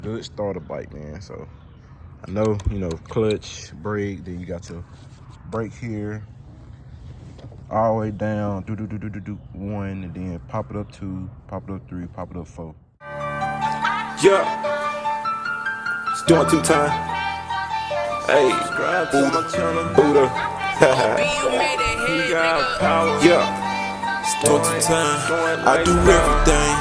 Good starter bike, man. So I know, you know, clutch, brake, then you got your brake here. All the way down, do one, and then pop it up 2, pop it up 3, pop it up 4. Yeah, it's doing 2 time. Hey, subscribe to my channel, Buddha. You got power. Yeah, it's doing 2 time. I do everything.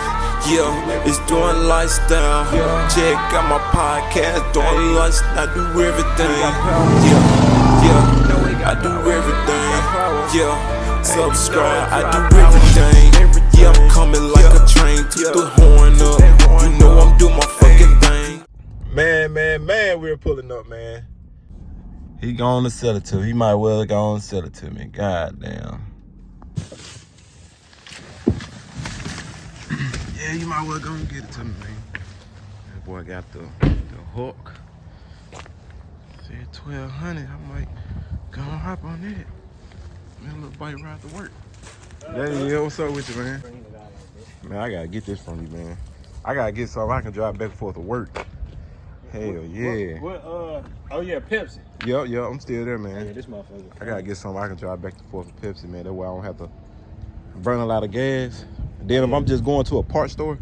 Yeah, it's doing lifestyle. Check out my podcast, doing lifestyle. I do everything. Yeah, I do everything. Yeah, subscribe. I do everything. Yeah, I'm coming like a train. Took the horn up. You know I'm doing my fucking thing. Man, we're pulling up, man. He going to sell it to me. He might well go and sell it to me. God damn. Yeah, you might well go and get it to me, man. That boy got the hook. Said 1200. I might go and hop on that. Man, a little bike ride to work. Yeah, what's up with you, man? Man, I gotta get this from you, man. I gotta get something I can drive back and forth to work. Hell yeah. Oh yeah, Pepsi. Yep, I'm still there, man. Yeah, this motherfucker. I gotta get something I can drive back and forth to Pepsi, man. That way I don't have to burn a lot of gas. And then if I'm just going to a parts store,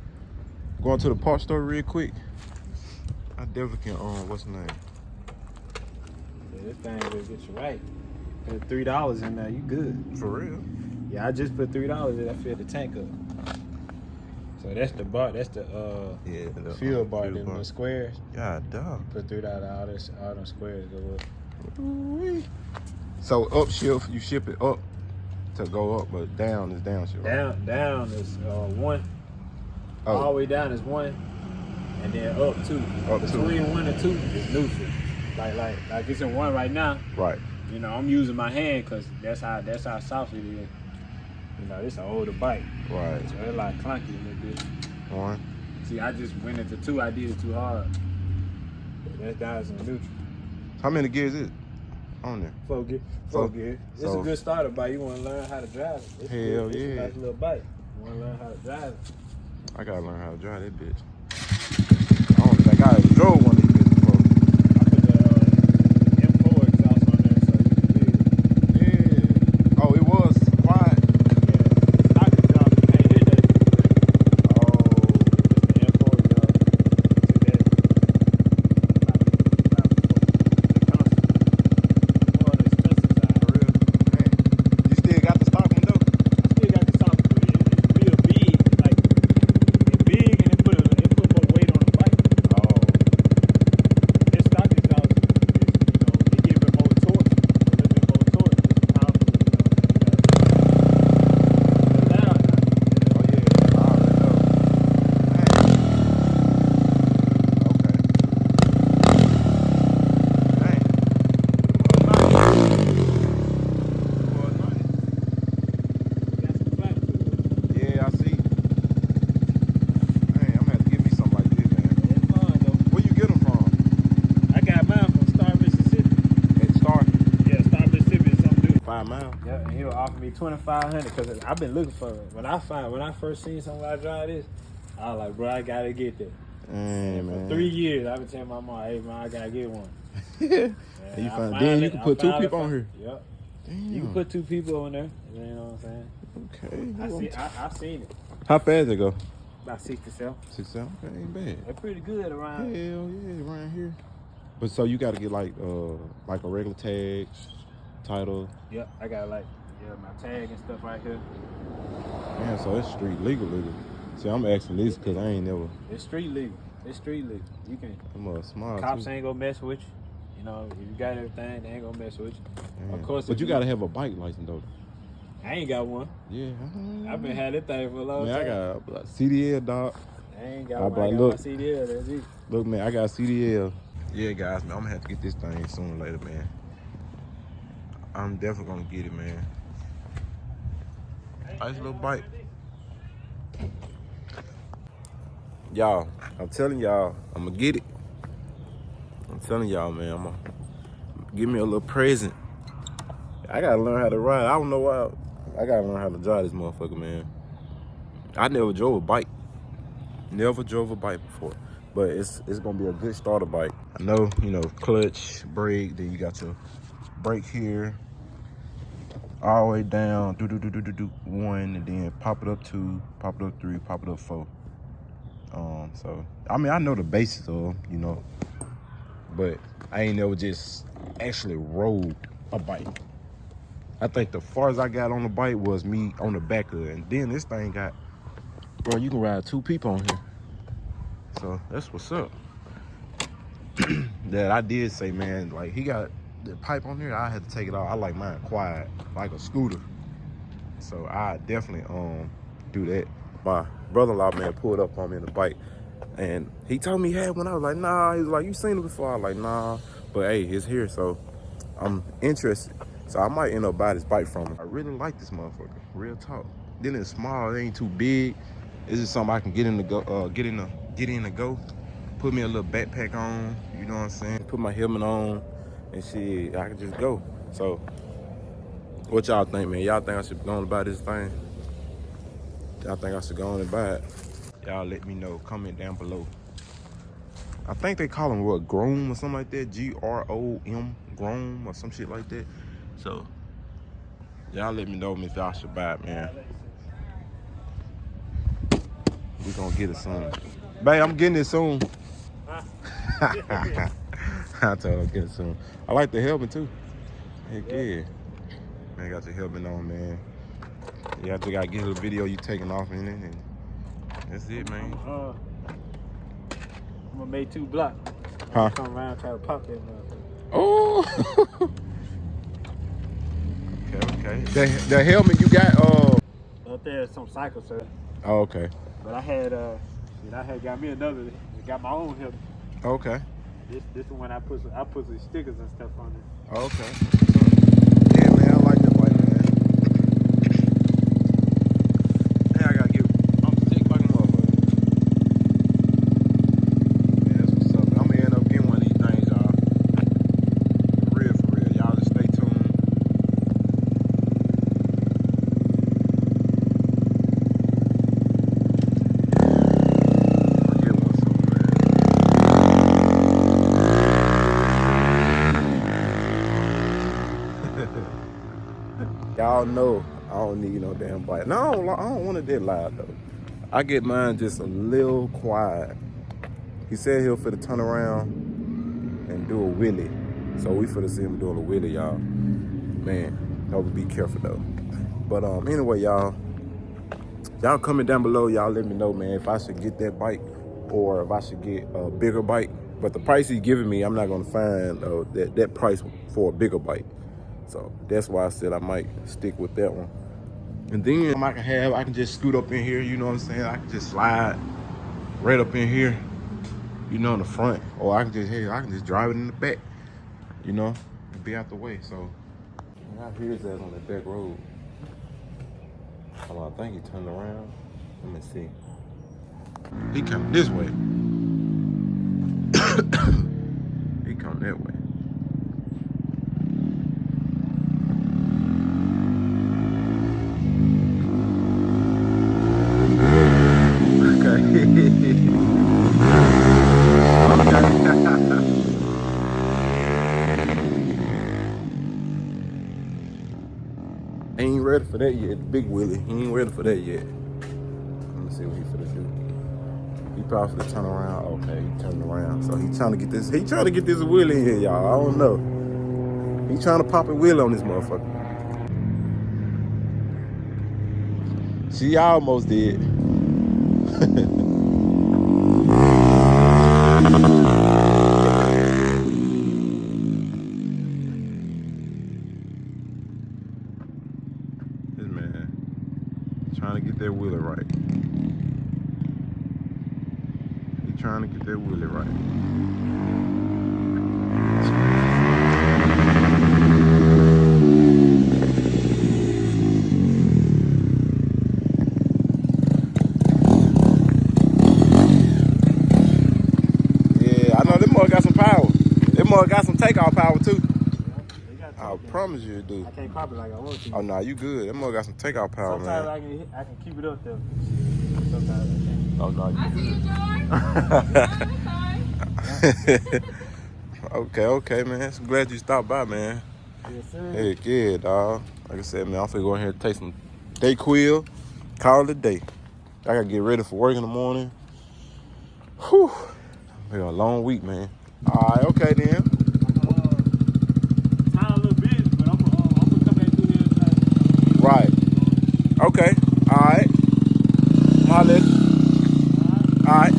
going to the parts store real quick, I definitely can, what's the name? Yeah, this thing will get you right. Put $3 in there, you good. For real? Yeah, I just put $3 in. I filled the tank up. So that's the bar. That's the the fuel bar. Them the squares. God damn. Put $3 all them squares go up. Ooh-wee. So up shift, you ship it up to go up, but down is down shift. Right? Down is 1. Oh. All the way down is 1, and then up 2. Up Between 2. 1 and 2 is neutral. Like it's in 1 right now. Right. You know, I'm using my hand because that's how soft it is. You know, this an older bike. Right. So it's like clunky a little bit. 1. See, I just went into 2. I did it too hard. That's down in neutral. How many gears is it on there? 4 gear. 4 gear. It's a good starter bike. You want to learn how to drive it. It's Hell good. yeah. It's a nice little bike. You want to learn how to drive it. I gotta learn how to drive that bitch. I don't think I ever drove one of these bitches before. I put the M4 exhaust on there so you can hear it. Yeah. Oh, it was quiet. Yeah. Stock exhaust, you can't hear that. Oh. The M4 exhaust. See that? More on the expensive side. For real? Man. You still got the stock one though? I still got the stock, but it's real big. Like, it's big and it put more weight on the bike. Oh. This stock exhaust is, it gives it more torque, a little bit more torque. It's powerful, It's loud. Oh yeah. I already know. Dang. Okay. Dang. Well, nice. Got some flat to it. Yeah, I see. Dang, I'm gonna have to give me something like this, man. It's fun though. Where you get them from? I got mine from Star, Mississippi. At Star? Yeah, Star, Mississippi is something new. 5 miles. Yeah, and he'll offer me $2,500 because I've been looking for it. When I first seen somebody drive this, I was like, bro, I gotta get that. Dang, For man. 3 years, I've been telling my mom, hey man, I gotta get one. And you I then you finally- can I put 2 finally people on here. Yep. Damn. You can put 2 people on there. You know what I'm saying? Okay. I've seen it. How fast it go? About 67. 6 7. Okay, ain't bad. They're pretty good around. Hell yeah, around here. But so you got to get like a regular tag, title. Yep, I got my tag and stuff right here. Man, so it's street legal. See, I'm asking this because I ain't never. It's street legal. You can. I'm smart. Cops too. ain't gonna mess with you. You know, if you got everything, they ain't gonna mess with you. Man. Of course, But if you got to have a bike license though. I ain't got one. Yeah. I've been had that thing for a long time. Man, I got like, CDL, dog. I ain't got I one. I got look. my CDL. That's it. Look, man, I got CDL. Yeah, guys, man, I'm gonna have to get this thing sooner or later, man. I'm definitely gonna get it, man. Nice little bike. Y'all, I'm telling y'all, I'm gonna get it. I'm telling y'all, man, I'm gonna give me a little present. I gotta learn how to ride. I don't know why. I gotta learn how to drive this motherfucker, man. I never drove a bike. Never drove a bike before. but it's gonna be a good starter bike. I know, you know, clutch, brake, then you got your brake here, all the way down, do one, and then pop it up 2, pop it up 3, pop it up 4. So I mean, I know the basics of them, you know, but I ain't never just actually rode a bike. I think the farthest I got on the bike was me on the back of it, and then this thing got, bro, you can ride 2 people on here. So that's what's up. That I did say, man, like he got the pipe on there, I had to take it off. I like mine quiet, like a scooter. So I definitely do that. My brother-in-law, man, pulled up on me in the bike, and he told me he had one. I was like, nah. He was like, you seen it before? I was like, nah. But hey, it's here, so I'm interested. So I might end up buying this bike from him. I really like this motherfucker, real talk. Then it's small, it ain't too big. It's just something I can get in the go. Put me a little backpack on, you know what I'm saying? Put my helmet on, and shit, I can just go. So, what y'all think, man? Y'all think I should go on and buy this thing? Y'all think I should go on and buy it? Y'all let me know, comment down below. I think they call them what, grom or something like that? G-R-O-M, grom or some shit like that. So, y'all let me know if y'all should buy it, man. We gonna get it soon. Babe, I'm getting it soon. I told her I'm getting it soon. I like the helmet too. Heck yeah. Man, got your helmet on, man. You have to gotta get a video you taking off in it, and that's it, man. I'm gonna make 2 blocks. Huh? Come around and try to pop that motherfucker. Oh. Okay. The helmet you got, Up there is some cycle, sir. Oh, okay. But I had got me another. Got my own helmet. Okay. This one I put some stickers and stuff on it. Okay. Yeah, man, I like that bike, man. Hey, I gotta I'm sick like a motherfucker. Yeah, that's what's up. I'm gonna end up getting one of these things, y'all. For real. Y'all just stay tuned. I'll get one soon, man. Y'all know I don't need no damn bike. No, I don't want it that loud though. I get mine just a little quiet. He said he'll finna turn around and do a wheelie. So we finna see him doing a wheelie, y'all. Man, hope be careful though. But anyway, y'all comment down below. Y'all let me know, man, if I should get that bike or if I should get a bigger bike. But the price he's giving me, I'm not gonna find that price for a bigger bike. So that's why I said I might stick with that one. And then I can just scoot up in here, you know what I'm saying? I can just slide right up in here, you know, in the front. Or I can just drive it in the back, you know, and be out the way. So I hear his ass on the back road. Oh, I think he turned around. Let me see. He coming this way. He coming that way. Ain't ready for that yet. Big Willie, he ain't ready for that yet. Let me see what he finna do. He probably finna turn around. Okay, he turned around. So he trying to get this. He trying to get this wheelie in here, y'all. I don't know. He trying to pop a wheel on this motherfucker. See, I almost did. This man trying to get that wheelie right. He trying to get that wheelie right. Got some takeoff power too. I promise you it do. I can't pop it like I want to. Oh no, you good. That mother got some takeoff power, Sometimes man. I can keep it up there. Sometimes I can't. Oh, no, I see you, George. Okay, man. I'm glad you stopped by, man. Yes, sir. Heck yeah, dog. Like I said, man, I'm finna go in here and take some Dayquil. Call it a day. I gotta get ready for work in the morning. Whew. Been a long week, man. All right, okay then. Time a little busy, but I'm gonna come back through here and try to. Right. Okay. All right. Holla at you. All right.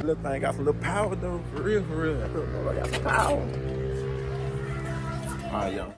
Little thing got some little power though, for real, for real. I got some power. All right, y'all.